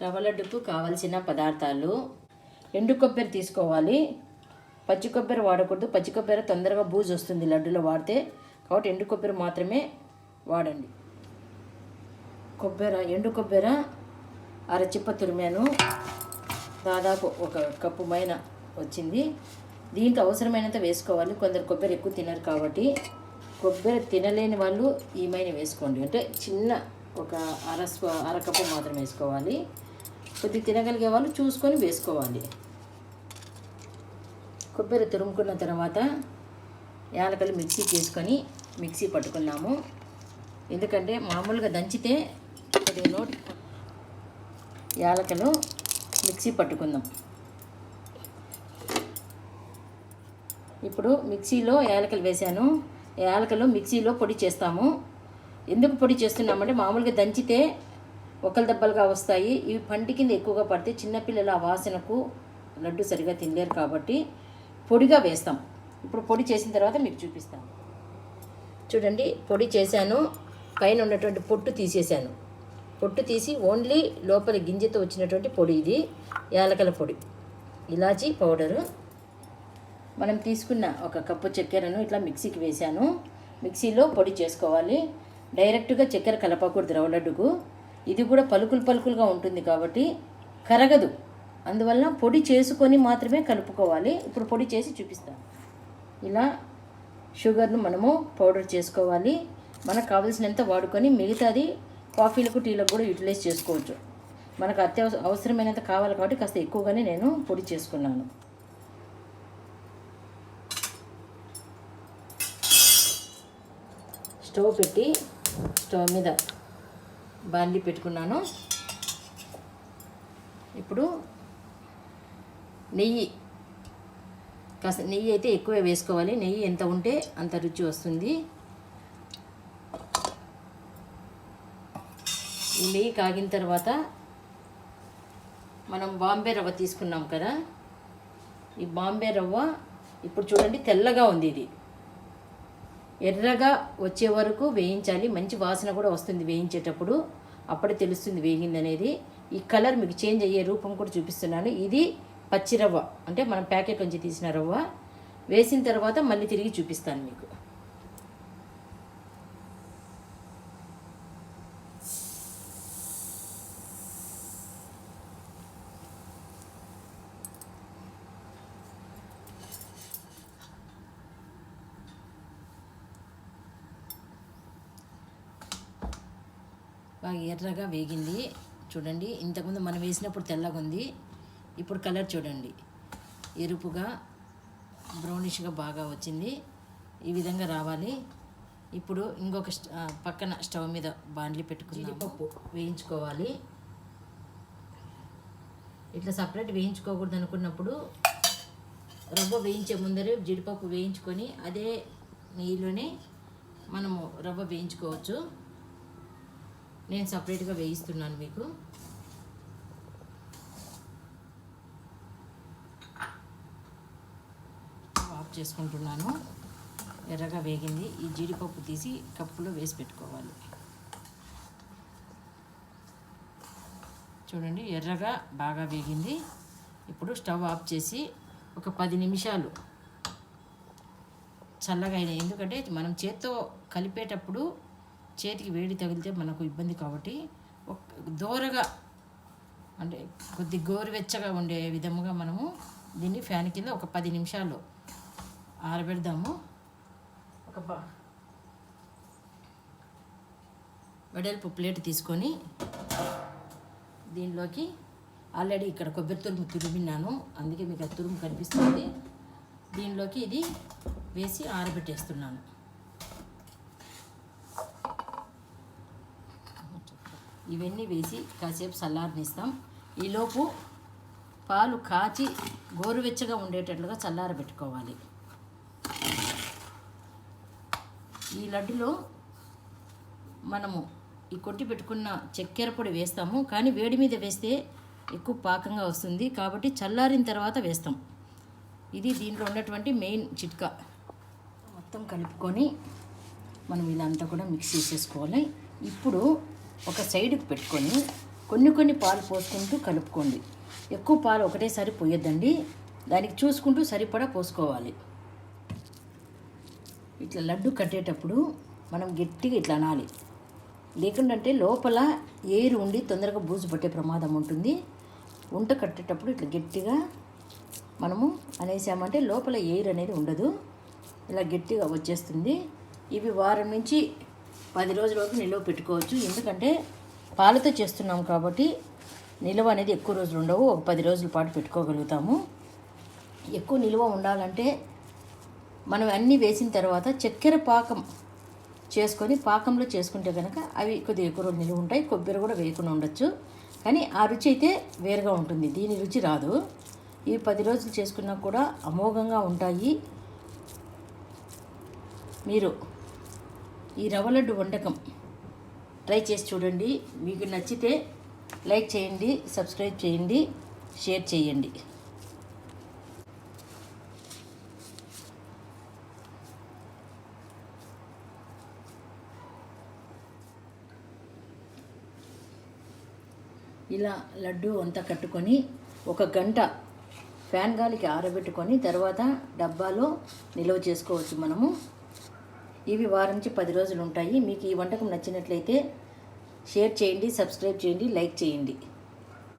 రవ్వ లడ్డుకు కావాల్సిన పదార్థాలు: ఎండు కొబ్బరి తీసుకోవాలి. పచ్చి కొబ్బరి వాడకూడదు. పచ్చి కొబ్బరి తొందరగా బూజు వస్తుంది లడ్డులో వాడితే, కాబట్టి ఎండు కొబ్బరి మాత్రమే వాడండి. ఎండు కొబ్బరి అరచిప్ప తురిమాను, దాదాపు 1 కప్పు మైన వచ్చింది. దీంట్లో అవసరమైనంత వేసుకోవాలి. కొందరు కొబ్బరి ఎక్కువ తినరు కాబట్టి కొబ్బరి తినలేని వాళ్ళు ఈ మైన వేసుకోండి. అంటే చిన్న ఒక అరకప్పు మాత్రం వేసుకోవాలి. కొద్దిగా తినగలిగే వాళ్ళు చూసుకొని వేసుకోవాలి. కొబ్బరి తురుముకున్న తర్వాత యాలకలు మిక్సీకి వేసుకొని మిక్సీ పట్టుకున్నాము. ఎందుకంటే మామూలుగా దంచితే కొద్దిగా యాలకలు మిక్సీ పట్టుకుందాం. ఇప్పుడు మిక్సీలో యాలకలు వేసాను. యాలకలు మిక్సీలో పొడి చేస్తాము. ఎందుకు పొడి చేస్తున్నామంటే మామూలుగా దంచితే ఒకలు దెబ్బలుగా వస్తాయి. ఇవి పంటి కింద ఎక్కువగా పడితే చిన్నపిల్లల ఆ వాసనకు లడ్డు సరిగా తినలేరు కాబట్టి పొడిగా వేస్తాం. ఇప్పుడు పొడి చేసిన తర్వాత మీకు చూపిస్తాను. చూడండి, పొడి చేశాను. పైన ఉన్నటువంటి పొట్టు తీసేసాను. పొట్టు తీసి ఓన్లీ లోపల గింజతో వచ్చినటువంటి పొడి ఇది. యాలకల పొడి, ఇలాచీ పౌడరు. మనం తీసుకున్న 1 కప్పు చక్కెరను ఇట్లా మిక్సీకి వేసాను. మిక్సీలో పొడి చేసుకోవాలి. డైరెక్ట్గా చక్కెర కలపకూడదు రవ్వ లడ్డుకు. ఇది కూడా పలుకులుగా ఉంటుంది కాబట్టి కరగదు. అందువల్ల పొడి చేసుకొని మాత్రమే కలుపుకోవాలి. ఇప్పుడు పొడి చేసి చూపిస్తాను. ఇలా షుగర్ను మనము పౌడర్ చేసుకోవాలి. మనకు కావాల్సినంత వాడుకొని మిగతాది కాఫీలకు టీలకు కూడా యూటిలైజ్ చేసుకోవచ్చు. మనకు అవసరమైనంత కావాలి కాబట్టి కాస్త ఎక్కువగానే నేను పొడి చేసుకున్నాను. స్టవ్ పెట్టి స్టవ్ మీద బాండ్లీ పెట్టుకున్నాను. ఇప్పుడు నెయ్యి అయితే ఎక్కువ వేసుకోవాలి. నెయ్యి ఎంత ఉంటే అంత రుచి వస్తుంది. ఈ నెయ్యి కాగిన తర్వాత మనం బాంబే రవ్వ తీసుకున్నాం కదా, ఈ బాంబే రవ్వ ఇప్పుడు చూడండి తెల్లగా ఉంది. ఇది ఎర్రగా వచ్చే వరకు వేయించాలి. మంచి వాసన కూడా వస్తుంది వేయించేటప్పుడు. అప్పుడే తెలుస్తుంది వేగింది అనేది. ఈ కలర్ మీకు చేంజ్ అయ్యే రూపం కూడా చూపిస్తున్నాను. ఇది పచ్చి రవ్వ, అంటే మనం ప్యాకెట్ నుంచి తీసిన రవ్వ. వేసిన తర్వాత మళ్ళీ తిరిగి చూపిస్తాను మీకు. బాగా ఎర్రగా వేగింది చూడండి. ఇంతకుముందు మనం వేసినప్పుడు తెల్లగా ఉంది. ఇప్పుడు కలర్ చూడండి, ఎరుపుగా బ్రౌనిష్గా బాగా వచ్చింది. ఈ విధంగా రావాలి. ఇప్పుడు ఇంకొక పక్కన స్టవ్ మీద బాండ్లీ పెట్టుకుని జీడిపప్పు వేయించుకోవాలి. ఇట్లా సపరేట్ వేయించుకోకూడదు అనుకున్నప్పుడు రవ్వ వేయించే ముందరే జీడిపప్పు వేయించుకొని అదే నెయ్యిలోనే మనము రవ్వ వేయించుకోవచ్చు. నేను సపరేట్గా వేయిస్తున్నాను మీకు. ఆఫ్ చేసుకుంటున్నాను. ఎర్రగా వేగింది. ఈ జీడిపప్పు తీసి కప్పులో వేసి పెట్టుకోవాలి. చూడండి, ఎర్రగా బాగా వేగింది. ఇప్పుడు స్టవ్ ఆఫ్ చేసి ఒక 10 నిమిషాలు చల్లగా అయినాయి. ఎందుకంటే మనం చేత్తో కలిపేటప్పుడు చేతికి వేడి తగిలితే మనకు ఇబ్బంది కాబట్టి దోరగా, అంటే కొద్ది గోరువెచ్చగా ఉండే విధముగా మనము దీన్ని ఫ్యాన్ కింద ఒక 10 నిమిషాలు ఆరబెడదాము. ఒక వెడల్పు ప్లేట్ తీసుకొని దీనిలోకి ఆల్రెడీ ఇక్కడ కొబ్బరి తురిమినాను, అందుకే మీకు ఆ తురుము కనిపిస్తుంది. దీనిలోకి ఇది వేసి ఆరబెట్టేస్తున్నాను. ఇవన్నీ వేసి కాసేపు చల్లారనిస్తాం. ఈలోపు పాలు కాచి గోరువెచ్చగా ఉండేటట్లుగా చల్లారబెట్టుకోవాలి. ఈ లడ్డులో మనము ఈ కొట్టి పెట్టుకున్న చక్కెర పొడి వేస్తాము, కానీ వేడి మీద వేస్తే ఎక్కువ పాకంగా వస్తుంది కాబట్టి చల్లారిన తర్వాత వేస్తాం. ఇది దీంట్లో ఉన్నటువంటి మెయిన్ చిట్కా. మొత్తం కలుపుకొని మనం ఇలా అంతా కూడా మిక్స్ చేసేసుకోవాలి. ఇప్పుడు ఒక సైడ్కి పెట్టుకొని కొన్ని కొన్ని పాలు పోసుకుంటూ కలుపుకోండి. ఎక్కువ పాలు ఒకటేసారి పోయొద్దండి, దానికి చూసుకుంటూ సరిపడా పోసుకోవాలి. ఇట్లా లడ్డు కట్టేటప్పుడు మనం గట్టిగా ఇట్లా అనాలి, లేకుంటే లోపల ఏరు ఉండి తొందరగా బూజు పట్టే ప్రమాదం ఉంటుంది. ఉంట కట్టేటప్పుడు ఇట్లా గట్టిగా మనము అనేసామంటే లోపల ఎయిర్ అనేది ఉండదు, ఇలా గట్టిగా వచ్చేస్తుంది. ఇవి వారం నుంచి 10 రోజుల వరకు నిల్వ పెట్టుకోవచ్చు. ఎందుకంటే పాలతో చేస్తున్నాం కాబట్టి నిల్వ అనేది ఎక్కువ రోజులు ఉండవు, ఒక 10 రోజుల పాటు పెట్టుకోగలుగుతాము. ఎక్కువ నిల్వ ఉండాలంటే మనం అన్నీ వేసిన తర్వాత చక్కెర పాకం చేసుకొని పాకంలో చేసుకుంటే కనుక అవి కొద్దిగా ఎక్కువ రోజులు నిల్వ ఉంటాయి. కొబ్బరి కూడా వేయకుండా ఉండొచ్చు, కానీ ఆ రుచి అయితే వేరుగా ఉంటుంది, దీని రుచి రాదు. ఇవి 10 రోజులు చేసుకున్నా కూడా అమోఘంగా ఉంటాయి. మీరు ఈ రవ్వ లడ్డు వంటకం ట్రై చేసి చూడండి. మీకు నచ్చితే లైక్ చేయండి, సబ్స్క్రైబ్ చేయండి, షేర్ చేయండి. ఇలా లడ్డు అంతా కట్టుకొని 1 గంట ఫ్యాన్ గాలికి ఆరబెట్టుకొని తర్వాత డబ్బాలో నిల్వ చేసుకోవచ్చు మనము. ఇవి వారం నుంచి 10 రోజులు ఉంటాయి. మీకు ఈ వంటకం నచ్చినట్లయితే షేర్ చేయండి, సబ్స్క్రైబ్ చేయండి, లైక్ చేయండి.